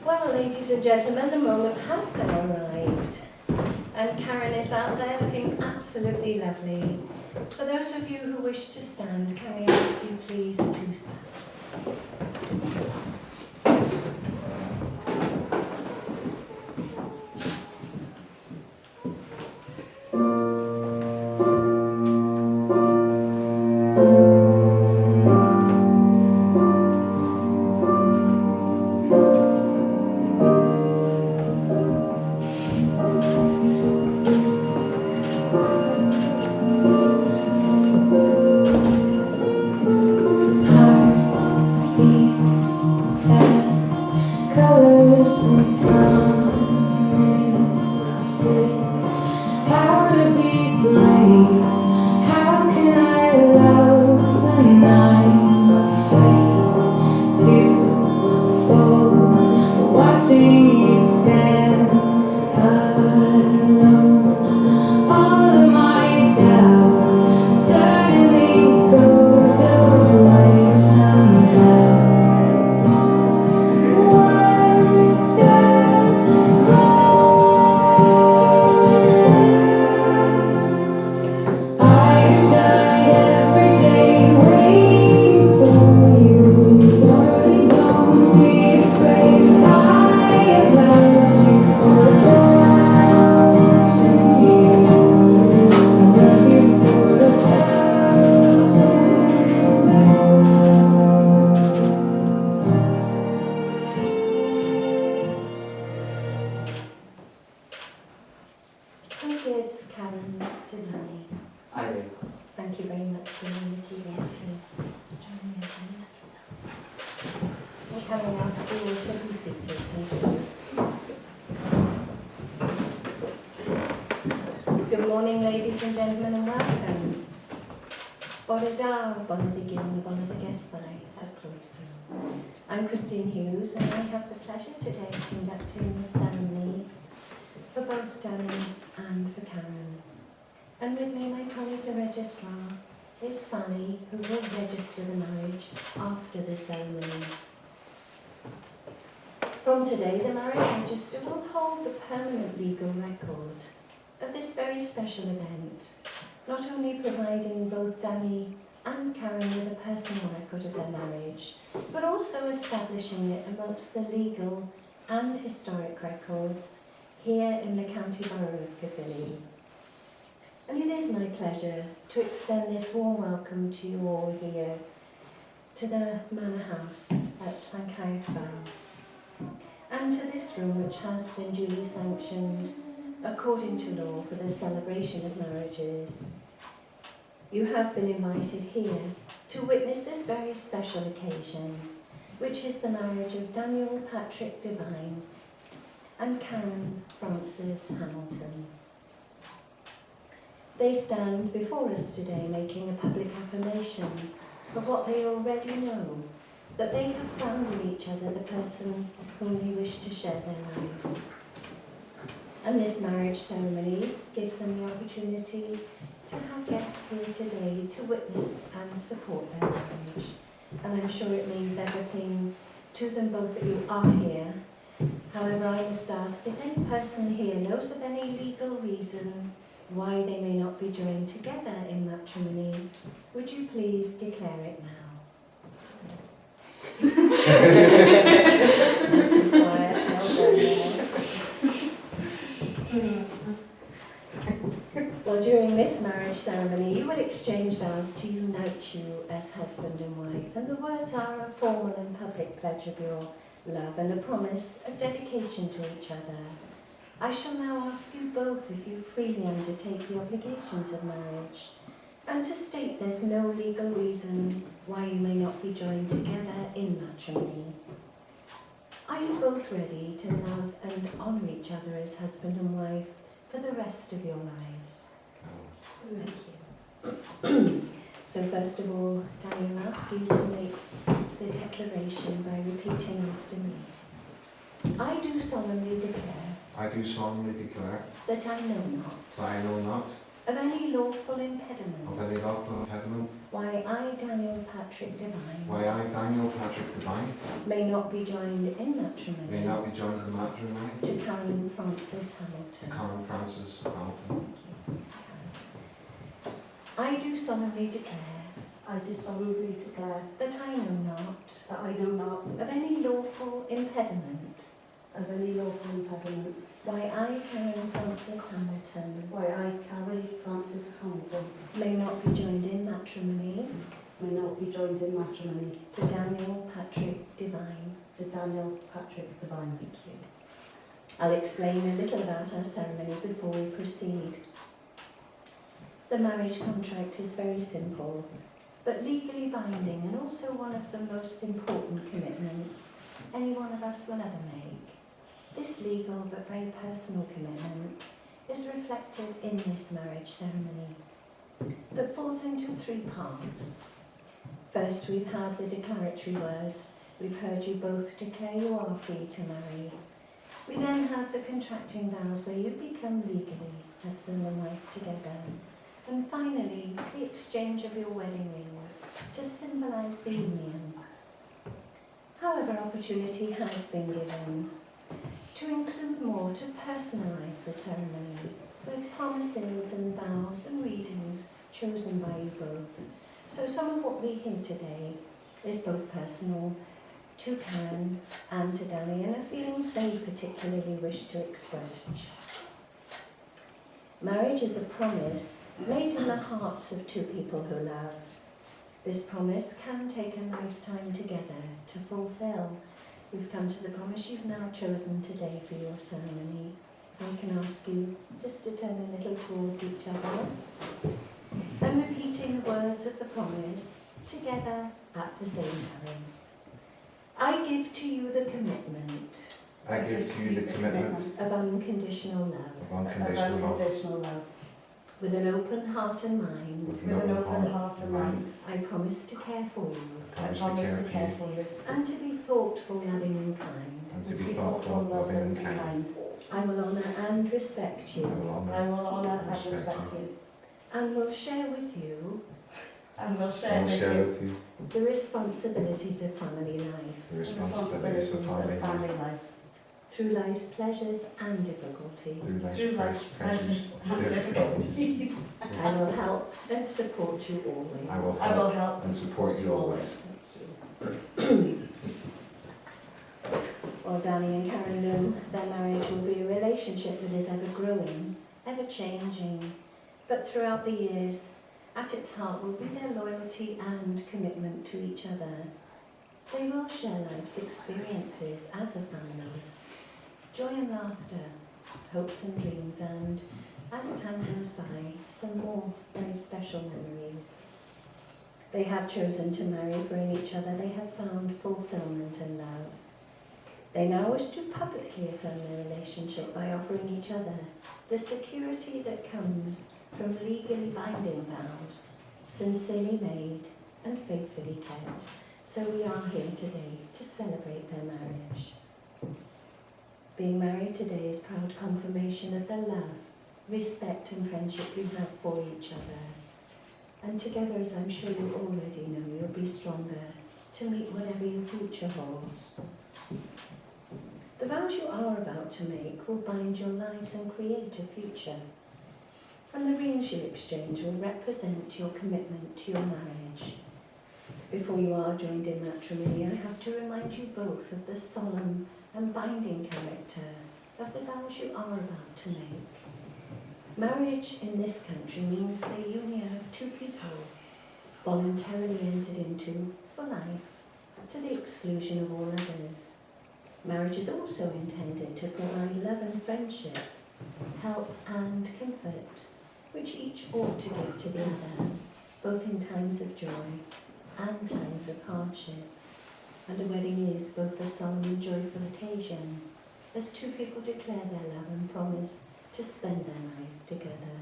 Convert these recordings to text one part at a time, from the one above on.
Well, ladies and gentlemen, the moment has now arrived. And Karen is out there looking absolutely lovely. For those of you who wish to stand, can we ask you please to stand? I'm Christine Hughes, and I have the pleasure today of conducting this ceremony for both Danny and for Karen. And with me, my colleague, the registrar, is Sally, who will register the marriage after the ceremony. From today, the marriage register will hold the permanent legal record of this very special event, not only providing both Danny and Karen with a personal record of their marriage, but also establishing it amongst the legal and historic records here in the County Borough of Caerphilly. And it is my pleasure to extend this warm welcome to you all here to the Manor House at Llancaiach, Fawr, and to this room which has been duly sanctioned according to law for the celebration of marriages. You have been invited here to witness this very special occasion, which is the marriage of Daniel Patrick Devine and Karen Frances Hamilton. They stand before us today making a public affirmation of what they already know, that they have found in each other the person whom they wish to share their lives. And this marriage ceremony gives them the opportunity to have guests here today to witness and support their marriage. And I'm sure it means everything to them both that you are here. However, I must ask if any person here knows of any legal reason why they may not be joined together in matrimony. Would you please declare it now? Nice and quiet, well done there. Well, during this marriage ceremony, you will exchange vows to unite you as husband and wife, and the words are a formal and public pledge of your love and a promise of dedication to each other. I shall now ask you both if you freely undertake the obligations of marriage, and to state there's no legal reason why you may not be joined together in matrimony. Are you both ready to love and honour each other as husband and wife for the rest of your lives? Thank you. So first of all, Danny, I'll ask you to make the declaration by repeating after me. I do solemnly declare. I do solemnly declare. That I know not. That I know not. Of any lawful impediment. Of any lawful impediment. Why I, Daniel Patrick Devine, why I, Daniel Patrick Devine, may not be joined in may matrimony not be joined in matrimony to Karen Frances to Hamilton. Karen Frances Hamilton. I do solemnly declare I do solemnly declare that I know not that I know not of any lawful impediment of any lawful impediment why I, Karen Frances Hamilton, why I, Carrie Frances Hamilton, may not be joined in matrimony may not be joined in matrimony to Daniel Patrick Devine. to Daniel Patrick Devine. Thank you. I'll explain a little about our ceremony before we proceed. The marriage contract is very simple, but legally binding and also one of the most important commitments any one of us will ever make. This legal but very personal commitment is reflected in this marriage ceremony that falls into three parts. First, we've had the declaratory words. We've heard you both declare you are free to marry. We then have the contracting vows where you become legally husband and wife together. And finally, the exchange of your wedding rings to symbolise the union. However, opportunity has been given to include more, to personalise the ceremony with promises and vows and readings chosen by you both. So some of what we hear today is both personal to Karen and to Danny and the feelings they particularly wish to express. Marriage is a promise made in the hearts of two people who love. This promise can take a lifetime together to fulfil. We've come to the promise you've now chosen today for your ceremony. If I can ask you just to turn a little towards each other and repeating the words of the promise together at the same time. I give to you the commitment I give to you the commitment of unconditional love, of unconditional love, Unconditional love. with an open heart and mind. with With an open heart and mind. I promise to care for you I promise to care for you and to be thoughtful, loving and kind. and to be thoughtful, loving and kind. I will honour and respect I you will I honour will honour and Respect respect you and will share with you and will I share will with share you with you the responsibilities of family life the the responsibilities of family life, family life. through life's pleasures and difficulties. through life's Through life's pleasures and difficulties. difficulties. I will help and support you always. I will I will help and support you always. Thank you. Well, Danny and Karen know their marriage will be a relationship that is ever growing, ever changing, but throughout the years, at its heart will be their loyalty and commitment to each other. They will share life's experiences as a family, joy and laughter, hopes and dreams, and, as time goes by, some more very special memories. They have chosen to marry, for in each other they have found fulfilment and love. They now wish to publicly affirm their relationship by offering each other the security that comes from legally binding vows, sincerely made and faithfully kept. So we are here today to celebrate their marriage. Being married today is proud confirmation of the love, respect and friendship you have for each other. And together, as I'm sure you already know, you'll be stronger to meet whatever your future holds. The vows you are about to make will bind your lives and create a future. And the rings you exchange will represent your commitment to your marriage. Before you are joined in matrimony, I have to remind you both of the solemn and binding character of the vows you are about to make. Marriage in this country means the union of two people, voluntarily entered into for life, to the exclusion of all others. Marriage is also intended to provide love and friendship, help and comfort, which each ought to give to the other, both in times of joy and times of hardship. And a wedding is both a solemn and joyful occasion, as two people declare their love and promise to spend their lives together.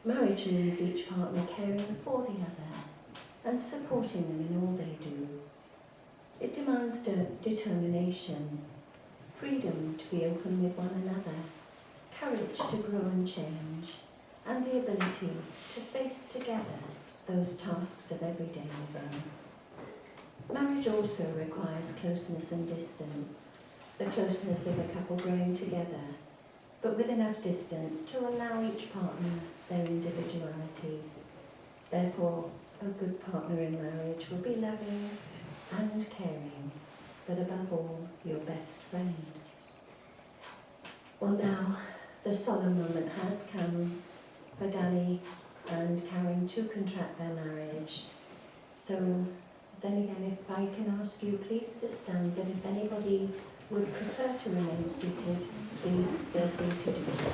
Marriage means each partner caring for the other and supporting them in all they do. It demands determination, freedom to be open with one another, courage to grow and change, and the ability to face together those tasks of everyday living. Marriage also requires closeness and distance, the closeness of a couple growing together, but with enough distance to allow each partner their individuality. Therefore, a good partner in marriage will be loving and caring, but above all, your best friend. Well, now, the solemn moment has come for Danny and Karen to contract their marriage. So, then again, if I can ask you please to stand, but if anybody would prefer to remain seated, please feel free to do so.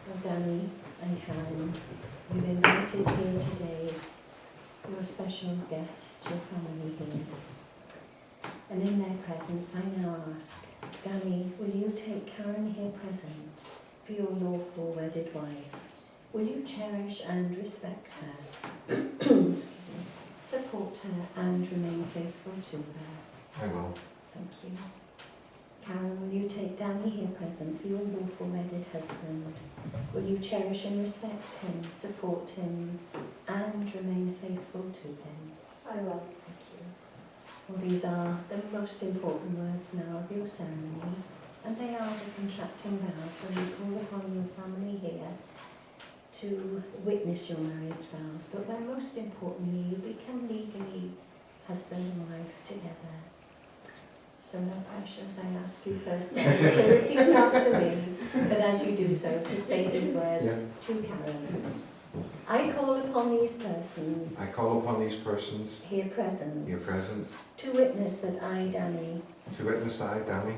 Well, Danny and Karen, you've invited here today your special guest, your family here. And in their presence, I now ask, Danny, will you take Karen here present for your lawful wedded wife? Will you cherish and respect her, excuse me, support her and remain faithful to her? I will. Thank you. Karen, will you take Danny here present for your lawful wedded husband? Will you cherish and respect him, support him and remain faithful to him? I will. Thank you. Well, these are the most important words now of your ceremony, and they are the contracting vows when you call upon your family here to witness your marriage vows, but when most importantly you become legally husband and wife together. So no pressure as I ask you first to repeat after me, but as you do so, to say these words to Karen. I call upon these persons I call upon these persons here present here present to witness that I, Danny, to witness that I, Danny,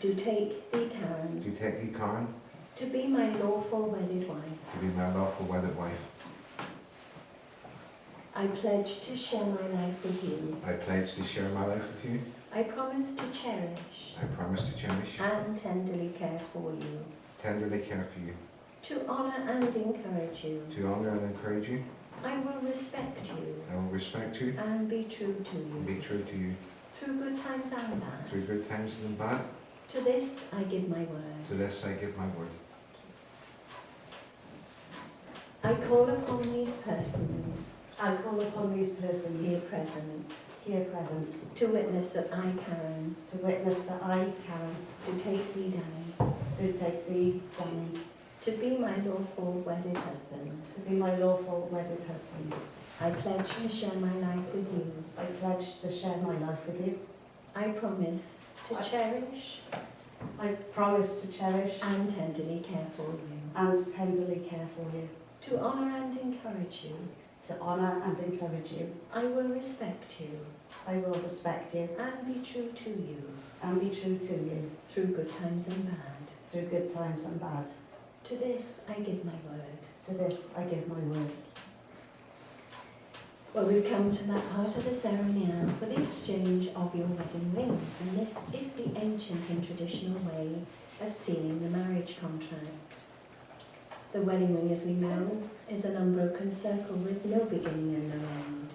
do take thee, Karen, do take thee, Karen, to be my lawful wedded wife. to be my lawful wedded wife. I pledge to share my life with you. I pledge to share my life with you. I promise to cherish I promise to cherish, and tenderly care for you, tenderly care for you, to honour and encourage you. to honour and encourage you. I will respect you I will respect you and be true to and be you, true to you through good times and bad. through good times and bad. To this I give my word. To this I give my word. I call upon these persons I call upon these here persons present here present to witness that I, Karen, to witness that I, Karen, do take thee, Danny, do take thee, Danny, to be my lawful wedded husband. to be my lawful wedded husband. I pledge to share my life with you. I pledge to share my life with you. I promise to cherish I promise to cherish and tenderly care for you, and tenderly care for you, to honour and encourage you. to honour and encourage you. I will respect you I will respect you and be true to you and be true to you through good times and bad. through good times and bad. To this I give my word. To this I give my word. Well, we've come to that part of the ceremony now for the exchange of your wedding rings, and this is the ancient and traditional way of sealing the marriage contract. The wedding ring, as we know, is an unbroken circle with no beginning and no end.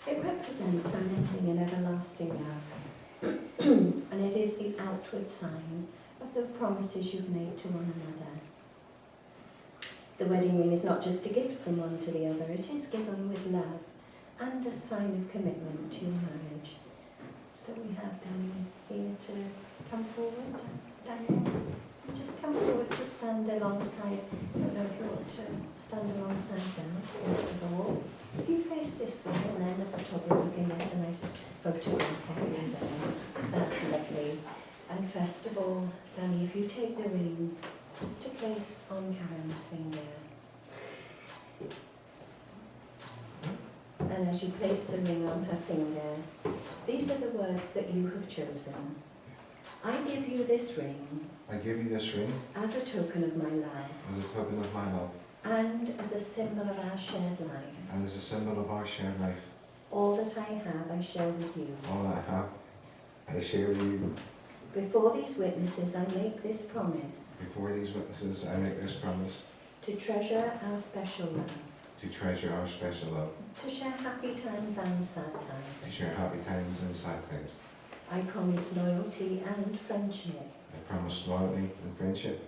It represents unending and everlasting love, and it is the outward sign of the promises you've made to one another. The wedding ring is not just a gift from one to the other, it is given with love and a sign of commitment to your marriage. So we have Danny here to come forward. Daniel, you just come forward to stand alongside. I don't know if you want to stand alongside them, first of all. If you face this way, and then the photographer can get a nice photograph of you there. That's lovely. And first of all, Danny, if you take the ring to place on Karen's finger. And as you place the ring on her finger, these are the words that you have chosen. I give you this ring I give you this ring as a token of my love as a token of my love and as a symbol of our shared life. and as a symbol of our shared life. All that I have, I share with you. All that I have, I share with you. Before these witnesses, I make this promise Before these witnesses, I make this promise to treasure our special love, to treasure our special love, to share happy times and sad to times. share happy times and sad times. I promise loyalty and friendship, I promise loyalty and friendship,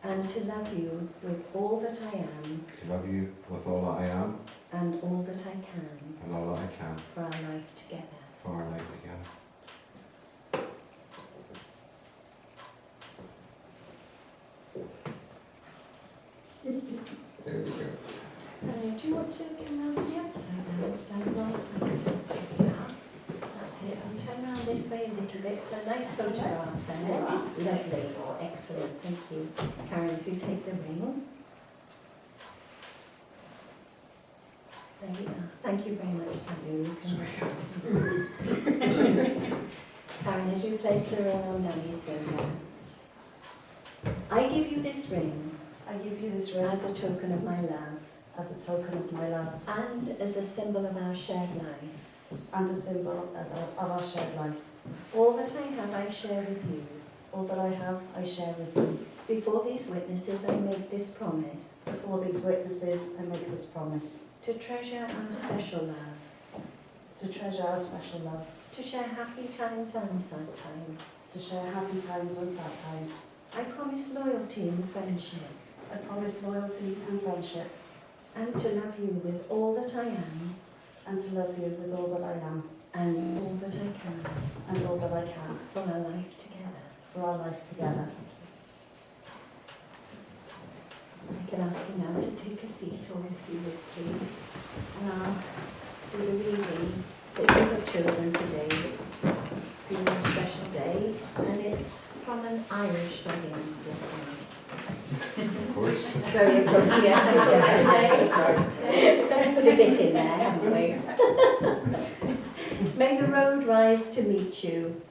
and to love you with all that I am to love you with all that I am and all that I can and all that I can for our life together. for our life together. There we go. Do you want to come round to the other side now and stand alongside? Yeah. That's it. I'll turn around this way a little bit. It's a nice photograph there. Lovely. Excellent. Thank you. Karen, if you take the ring. There we are. Thank you very much, Danny. You can Karen, as you place the ring on Danny's finger, I give you this ring I give you this ring as a token of my love as a token of my love and as a symbol of our shared life. and a symbol of our shared life. All that I have, I share with you. All that I have, I share with you. Before these witnesses, I make this promise Before these witnesses, I make this promise to treasure our special love, to treasure our special love, to share happy times and sad times. to share happy times and sad times. I promise loyalty and friendship, I promise loyalty and friendship, and to love you with all that I am and to love you with all that I am and all that I can and all that I can for our life together. for our life together. I can ask you now to take a seat, or if you would please, and I'll do the reading that you have chosen today for your special day, and it's from an Irish wedding blessing. Of course. Very appropriate, I think, today. Put a bit in there, haven't we? May the road rise to meet you.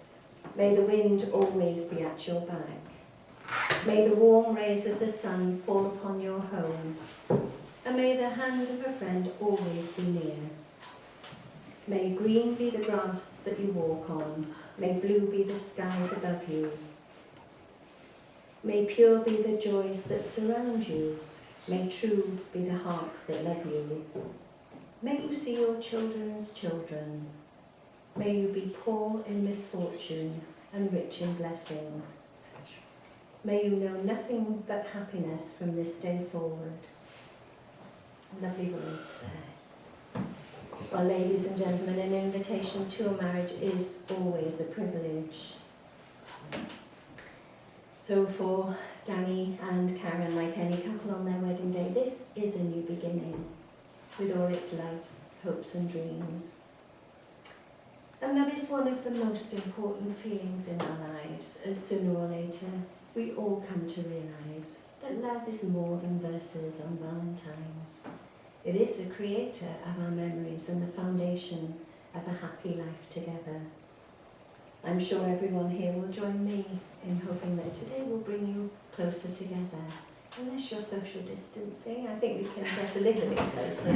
May the wind always be at your back. May the warm rays of the sun fall upon your home, and may the hand of a friend always be near. May green be the grass that you walk on, may blue be the skies above you. May pure be the joys that surround you, may true be the hearts that love you. May you see your children's children, may you be poor in misfortune and rich in blessings. May you know nothing but happiness from this day forward. Lovely words there. Well, ladies and gentlemen, an invitation to a marriage is always a privilege. So for Danny and Karen, like any couple on their wedding day, this is a new beginning with all its love, hopes and dreams. And love is one of the most important feelings in our lives, as sooner or later we all come to realise that love is more than verses on Valentine's. It is the creator of our memories and the foundation of a happy life together. I'm sure everyone here will join me in hoping that today will bring you closer together. Unless you're social distancing, I think we can get a little bit closer.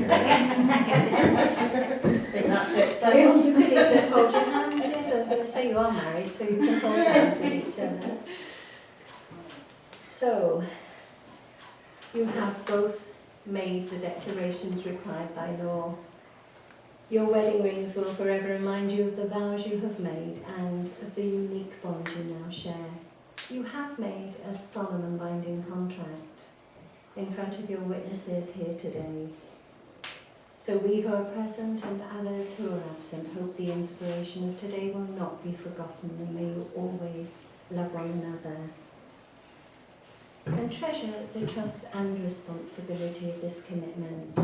That's it. So you want to hold your hands? Yes, I was going to say you are married, so you can hold hands with each other. So, you have both made the declarations required by law. Your wedding rings will forever remind you of the vows you have made and of the unique bond you now share. You have made a solemn and binding contract in front of your witnesses here today. So we who are present and others who are absent hope the inspiration of today will not be forgotten, and may you always love one another. And treasure the trust and responsibility of this commitment.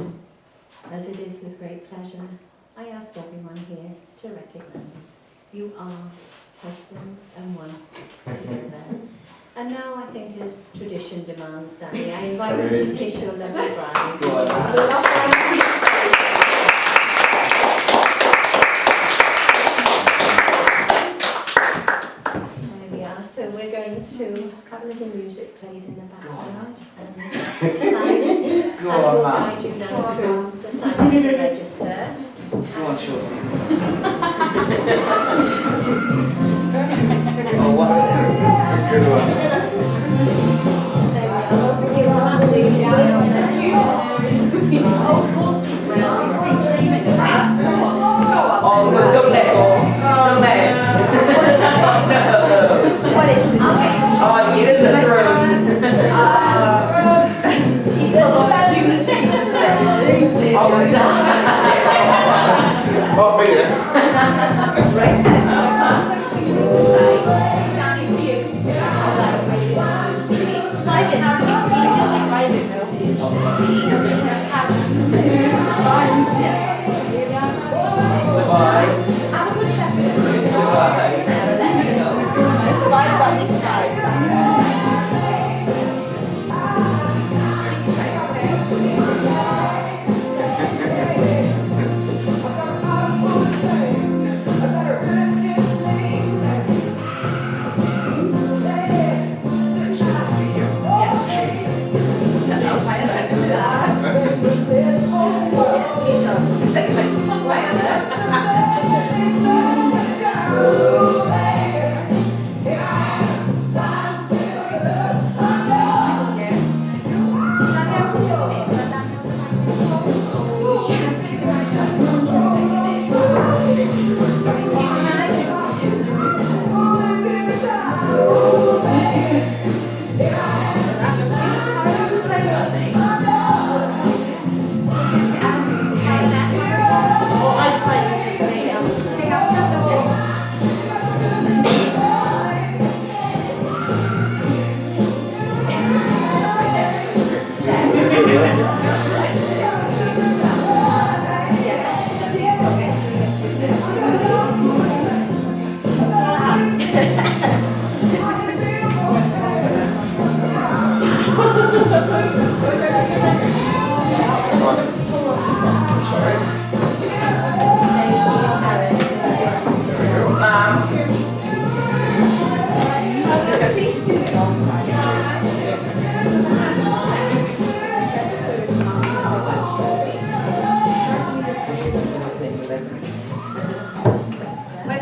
As it is with great pleasure, I ask everyone here to recognise you are husband and wife together. And now I think as tradition demands, Danny, I invite you to kiss your lovely bride. Go on. So we're going to have a little music played in the background, and Simon will guide you now through the sign of the register. Go on, sure. Oh, what's it? Good one. There we are. You come up, please. Oh, no, don't let go. Don't let it. What is this? Oh,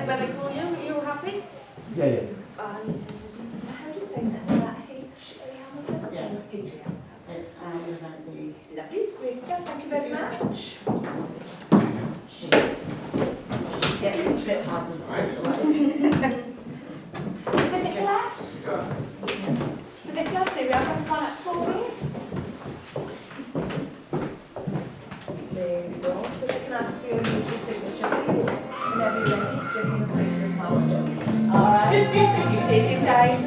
When I call you, are you happy? Yeah, yeah. How do you say that? Is that H-A-M? Yeah. H-A-M. It's the Lovely, great stuff, thank you very much. getting trip hazards. Is it Nicholas? Is it Nicholas? There we are, have one at Fawr. There we go, so we can ask for your usual signature, please. Whenever you're ready, just in the space as well. All right, you take your time.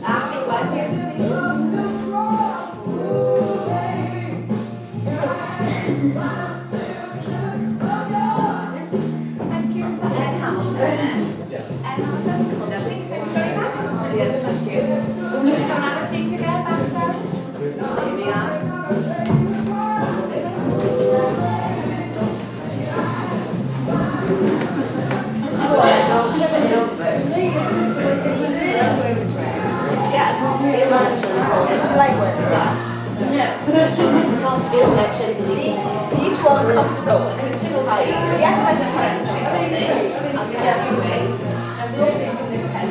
After one, yes, Thank you for Ed Hamilton. Yeah. Ed Hamilton, lovely, thank you very much. Brilliant, thank you. We're going to come have a seat again, back down. Here we are. It's like what stuff. Can't feel much until These weren't comfortable because it's too tight. We have to like a torrent on it. I'm going to have you wait. I'm really thinking this pen.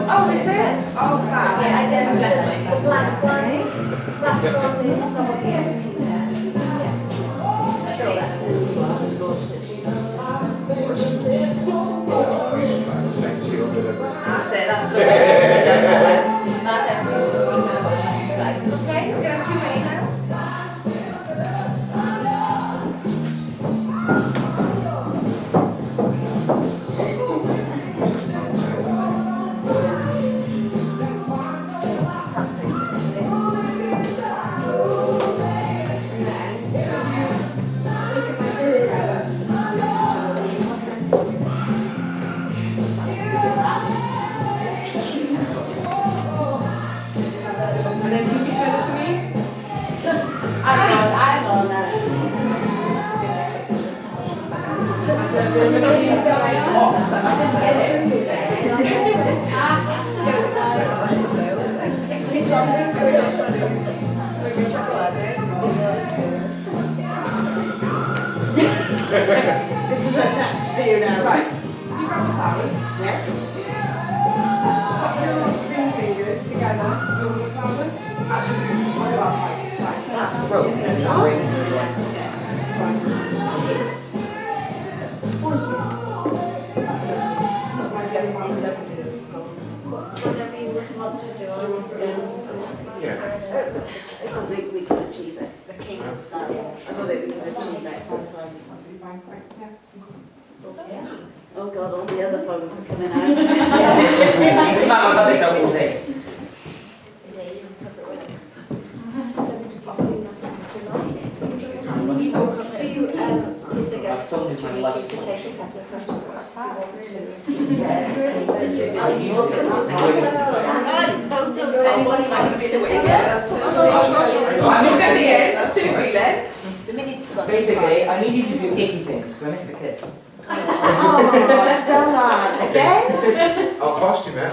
Oh, is there? Oh, fab. Yeah, I definitely. The black one is probably empty there. Yeah. Sure, that's empty. That's it, that's the one. That's empty. Right, okay, we're going to have two way now. And then kiss each other for me. I'm on that. This is a test for you now. Right. You grab the flowers. Yes? Put your green fingers together over the flowers. Actually, I'll do our side, it's fine. That's the rope, isn't it? Yeah, it's fine. Whatever you would want to do, I I don't think we can achieve it. The king of that. I don't think we can achieve it. Oh God, all the other phones are coming out. Mum, I've got this out all day. Yeah, you can tuck it with it. Let me just pop it in that. I've still been trying to love to take a couple of photographs. Nice photos. Anyone wants to take a I'm exactly yes. The minute you've got Basically, I need you to do icky things because I missed the kiss. Oh, Dylan, again? I'll cost you, man.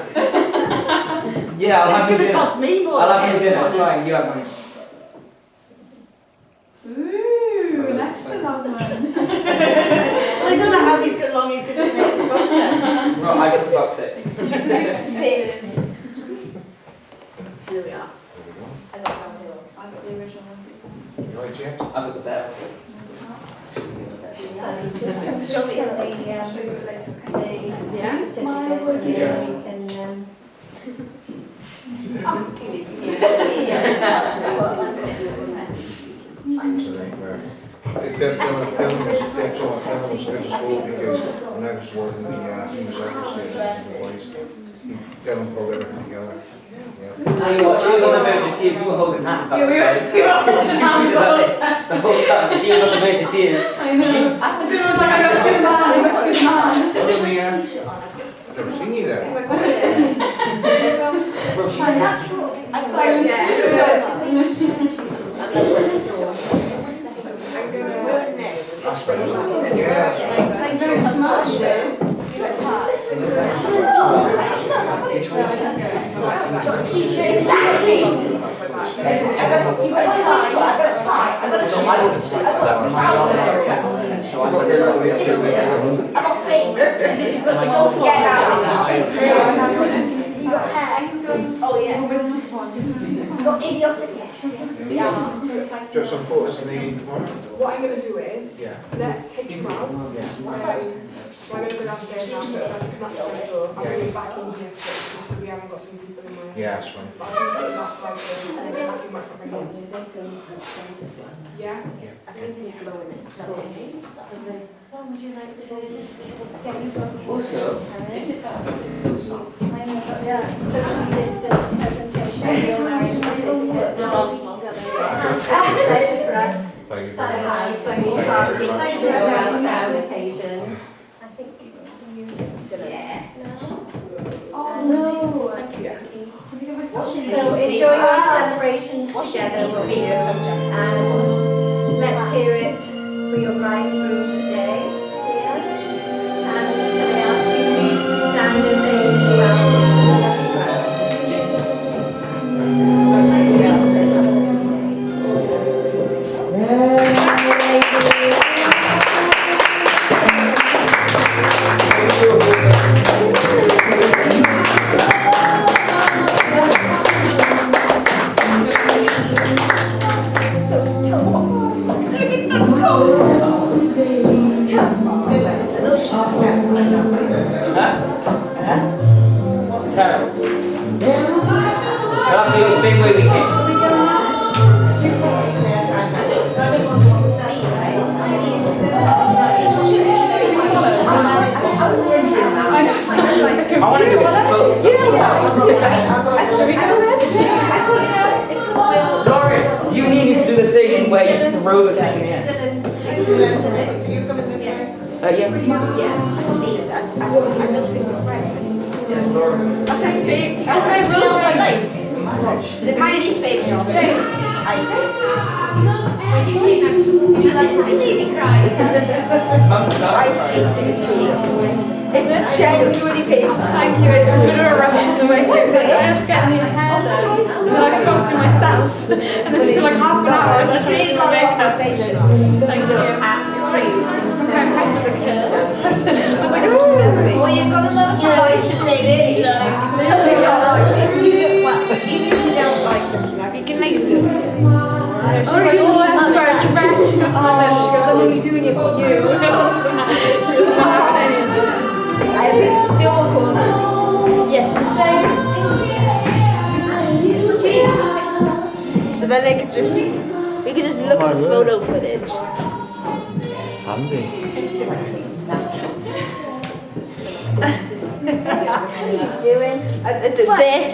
Yeah, I'll It's have you going to dinner. cost me more. I'll have you dinner. It's fine. You have mine. Ooh, that's a long one. I don't know how long he's going to take to focus. Right, I took about 6. 6. Here we are. There we go. I got downhill. I got the original one. You all right, James? I've got the better. So it's just Show me. the Yeah. certificate and then you can So they were. Dylan was their job. Dylan was going to school because when I was working, he was overseas. Dylan pulled everything together. Yeah. Tell you what, she was on the verge of tears. We were holding hands. Yeah, we were. She was like this the whole time. She was on the verge of tears. I know. I was like, I was good man, I was good man. Well, I've never seen you there. That's very nice. Yeah, that's right. Exactly. You got a tie. I got a tie. I got a So I would put that so I would I got face. Don't forget that. You got hair. Oh yeah. You got idiotic. Yes. Just some photos of me tomorrow. What I'm going to do is, Yeah. take you out. So I'm going to go downstairs now, so I'm going to come up to the door. I'm going to be back in here just so we haven't got some people in my Yeah, that's fine. But I'll do things outside first and then back in my front room. Yeah? I think he's blowing it. So. Well, would you like to just get your dog? Also, is it better than the song? Social distance presentation of your marriage certificate. It's a pleasure for us. Thank you So very much. hi, so Thank you we very much. thank you for our stand occasion. I think you got some music. Yeah. Oh no. What's your So least enjoy your favourite? celebrations What's your together, least will you? favourite subject? And let's hear it for your bride and groom today. Here. And can I ask you please to stand as they do out into the left Terrible. We'll have to do it the same way we came. I want to do some photos. Lauren, you need to do the thing where you throw the thing in the air. Yeah, Lauren. That's my rules of my life. My least favourite. Do you like Mum's stuff. It's genuinely painful. Thank you. It was a bit of a rush in the way. So I had to get in his hair done. So then I could costume myself. And then took like half an hour. I was trying to do my makeup. Thank you. I'm impressed with the kisses. I was like, ooh. Well, you've got a lot of foundation, lady. Even if you don't like looking up, you can make it look. She was like, oh, I have to wear a dress. She goes to my mum. She goes, I'm only doing it for you. She was not having any of that. I think it's still recording. Yes. So then they could just, we could just look at the photo footage. Handy. What are you doing? I did this.